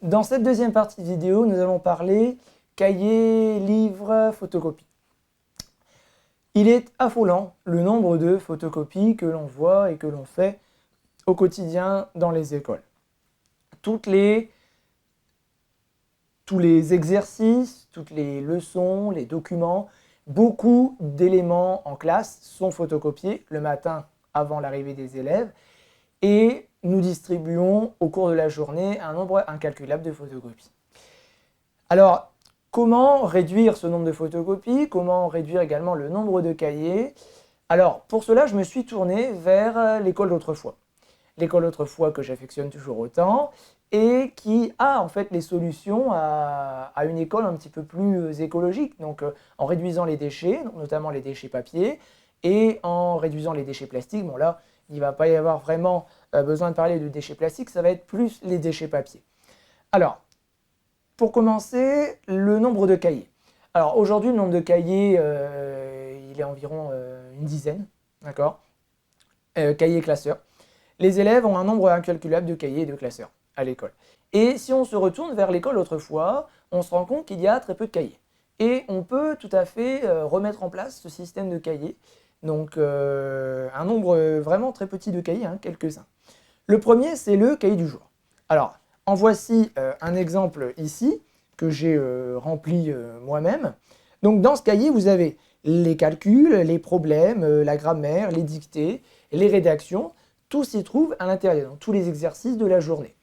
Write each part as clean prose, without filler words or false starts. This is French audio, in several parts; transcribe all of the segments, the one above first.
dans cette deuxième partie de vidéo, nous allons parler cahier, livre, photocopie. Il est affolant le nombre de photocopies que l'on voit et que l'on fait au quotidien dans les écoles. Tous les exercices, toutes les leçons, les documents, beaucoup d'éléments en classe sont photocopiés le matin avant l'arrivée des élèves et nous distribuons au cours de la journée un nombre incalculable de photocopies. Alors, comment réduire ce nombre de photocopies? Comment réduire également le nombre de cahiers? Alors, pour cela, je me suis tourné vers l'école d'autrefois. L'école d'autrefois que j'affectionne toujours autant et qui a en fait les solutions à une école un petit peu plus écologique. Donc, en réduisant les déchets, notamment les déchets papier, et en réduisant les déchets plastiques. Bon là, il ne va pas y avoir vraiment besoin de parler de déchets plastiques, ça va être plus les déchets papier. Alors, pour commencer, le nombre de cahiers. Alors aujourd'hui, le nombre de cahiers, il est environ une dizaine, d'accord, cahiers classeurs. Les élèves ont un nombre incalculable de cahiers et de classeurs à l'école. Et si on se retourne vers l'école autrefois, on se rend compte qu'il y a très peu de cahiers. Et on peut tout à fait remettre en place ce système de cahiers. Donc un nombre vraiment très petit de cahiers, hein, quelques-uns. Le premier, c'est le cahier du jour. Alors, en voici un exemple ici que j'ai rempli moi-même. Donc dans ce cahier, vous avez les calculs, les problèmes, la grammaire, les dictées, les rédactions. Tout s'y trouve à l'intérieur, dans tous les exercices de la journée.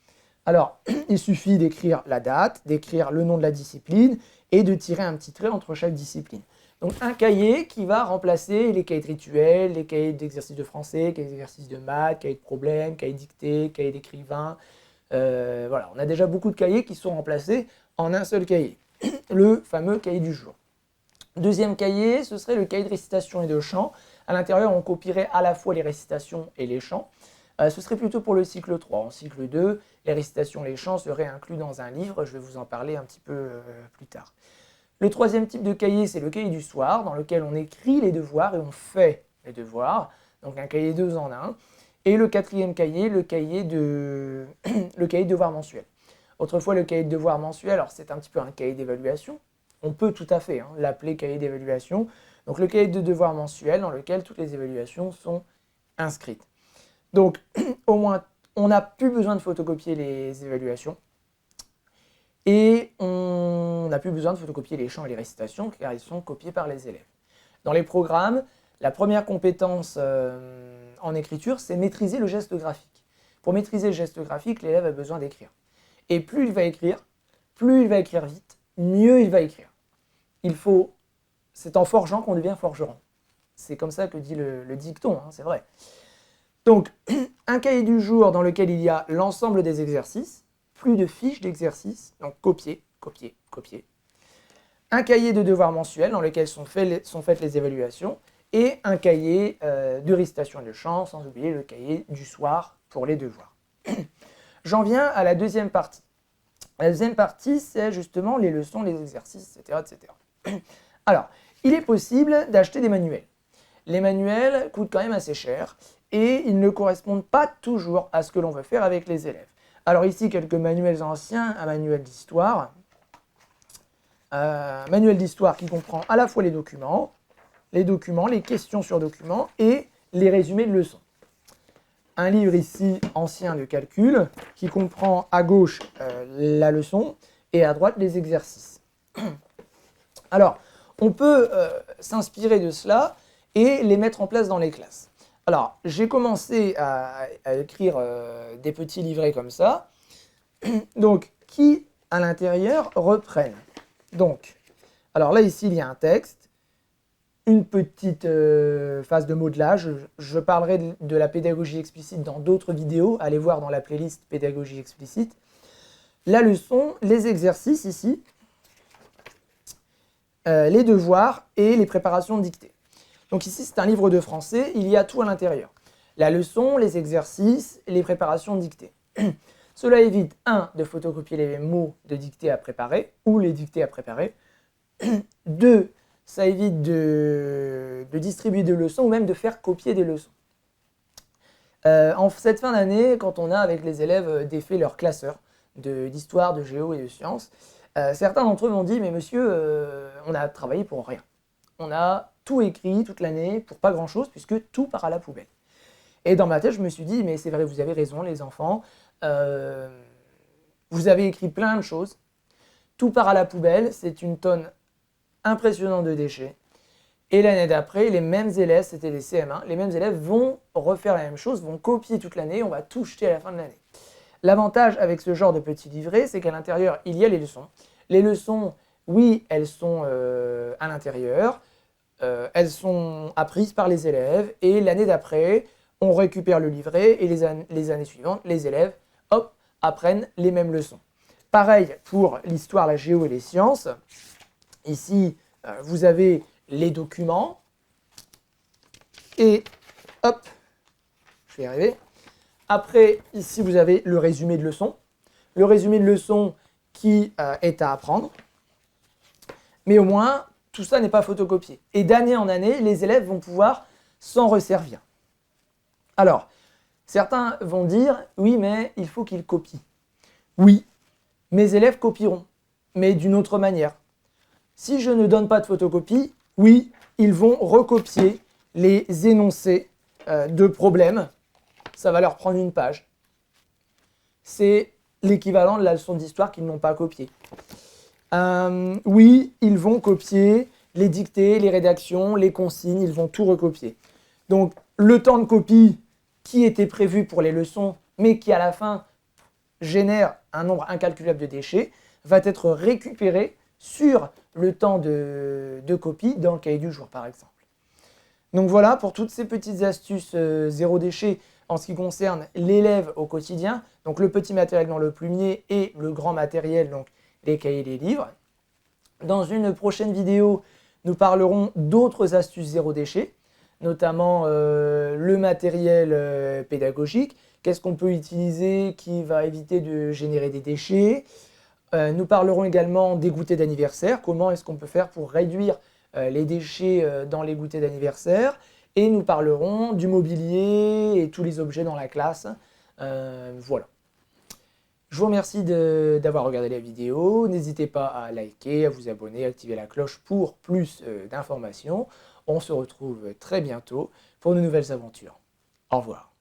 Alors, il suffit d'écrire la date, d'écrire le nom de la discipline et de tirer un petit trait entre chaque discipline. Donc un cahier qui va remplacer les cahiers de rituels, les cahiers d'exercices de français, cahiers d'exercices de maths, cahiers de problèmes, cahiers de dictée, cahiers d'écrivain. Voilà, on a déjà beaucoup de cahiers qui sont remplacés en un seul cahier, le fameux cahier du jour. Deuxième cahier, ce serait le cahier de récitation et de chant. À l'intérieur, on copierait à la fois les récitations et les chants. Ce serait plutôt pour le cycle 3. En cycle 2, les récitations et les chants seraient inclus dans un livre. Je vais vous en parler un petit peu plus tard. Le troisième type de cahier, c'est le cahier du soir, dans lequel on écrit les devoirs et on fait les devoirs. Donc un cahier 2 en 1. Et le quatrième cahier, le cahier de devoirs mensuels. Autrefois, le cahier de devoirs mensuels, alors c'est un petit peu un cahier d'évaluation. On peut tout à fait l'appeler cahier d'évaluation. Donc le cahier de devoirs mensuels dans lequel toutes les évaluations sont inscrites. Donc au moins, on n'a plus besoin de photocopier les évaluations. Et on n'a plus besoin de photocopier les chants et les récitations car ils sont copiés par les élèves. Dans les programmes, la première compétence en écriture, c'est maîtriser le geste graphique. Pour maîtriser le geste graphique, l'élève a besoin d'écrire. Et plus il va écrire vite, mieux il va écrire. C'est en forgeant qu'on devient forgeron. C'est comme ça que dit le dicton, c'est vrai. Donc, un cahier du jour dans lequel il y a l'ensemble des exercices, plus de fiches d'exercices, donc copier, copier, copier. Un cahier de devoirs mensuels dans lequel sont faites les évaluations et un cahier de récitation et de chant, sans oublier le cahier du soir pour les devoirs. J'en viens à la deuxième partie. La deuxième partie, c'est justement les leçons, les exercices, etc., etc. Alors, il est possible d'acheter des manuels. Les manuels coûtent quand même assez cher et ils ne correspondent pas toujours à ce que l'on veut faire avec les élèves. Alors ici, quelques manuels anciens, un manuel d'histoire. Manuel d'histoire qui comprend à la fois les documents, les questions sur documents et les résumés de leçons. Un livre ici ancien de calcul qui comprend à gauche la leçon et à droite les exercices. Alors, on peut s'inspirer de cela et les mettre en place dans les classes. Alors, j'ai commencé à écrire des petits livrets comme ça, donc qui à l'intérieur reprennent. Donc, alors là ici il y a un texte, une petite phase de modelage. Je parlerai de la pédagogie explicite dans d'autres vidéos. Allez voir dans la playlist pédagogie explicite. La leçon, les exercices ici, les devoirs et les préparations de dictée. Donc ici c'est un livre de français, il y a tout à l'intérieur. La leçon, les exercices, les préparations de dictée. Cela évite, 1, de photocopier les mots de dictée à préparer ou les dictées à préparer. 2, ça évite de distribuer des leçons ou même de faire copier des leçons. En cette fin d'année, quand on a avec les élèves défait leur classeur, d'histoire, de géo et de sciences, certains d'entre eux m'ont dit « Mais monsieur, on a travaillé pour rien. On a tout écrit toute l'année pour pas grand-chose puisque tout part à la poubelle. » Et dans ma tête, je me suis dit « Mais c'est vrai, vous avez raison les enfants. Vous avez écrit plein de choses. Tout part à la poubelle, c'est une tonne impressionnante de déchets. Et l'année d'après, les mêmes élèves, c'était des CM1, les mêmes élèves vont refaire la même chose, vont copier toute l'année, on va tout jeter à la fin de l'année. » L'avantage avec ce genre de petit livret, c'est qu'à l'intérieur, il y a les leçons. Les leçons, oui, elles sont à l'intérieur, elles sont apprises par les élèves, et l'année d'après, on récupère le livret, et les années suivantes, les élèves, hop, apprennent les mêmes leçons. Pareil pour l'histoire, la géo et les sciences. Ici, vous avez les documents, et hop, je vais y arriver. Après, ici, vous avez le résumé de leçon. Le résumé de leçon qui est à apprendre. Mais au moins, tout ça n'est pas photocopié. Et d'année en année, les élèves vont pouvoir s'en resservir. Alors, certains vont dire, oui, mais il faut qu'ils copient. Oui, mes élèves copieront, mais d'une autre manière. Si je ne donne pas de photocopie, oui, ils vont recopier les énoncés de problèmes. Ça va leur prendre une page. C'est l'équivalent de la leçon d'histoire qu'ils n'ont pas copiée. Oui, ils vont copier les dictées, les rédactions, les consignes, ils vont tout recopier. Donc, le temps de copie qui était prévu pour les leçons, mais qui à la fin génère un nombre incalculable de déchets, va être récupéré sur le temps de copie dans le cahier du jour, par exemple. Donc voilà, pour toutes ces petites astuces zéro déchet en ce qui concerne l'élève au quotidien, donc le petit matériel dans le plumier et le grand matériel, donc les cahiers et les livres. Dans une prochaine vidéo, nous parlerons d'autres astuces zéro déchet, notamment le matériel pédagogique, qu'est-ce qu'on peut utiliser qui va éviter de générer des déchets. Nous parlerons également des goûters d'anniversaire, comment est-ce qu'on peut faire pour réduire les déchets dans les goûters d'anniversaire. Et nous parlerons du mobilier et tous les objets dans la classe. Voilà. Je vous remercie d'avoir regardé la vidéo. N'hésitez pas à liker, à vous abonner, à activer la cloche pour plus d'informations. On se retrouve très bientôt pour de nouvelles aventures. Au revoir.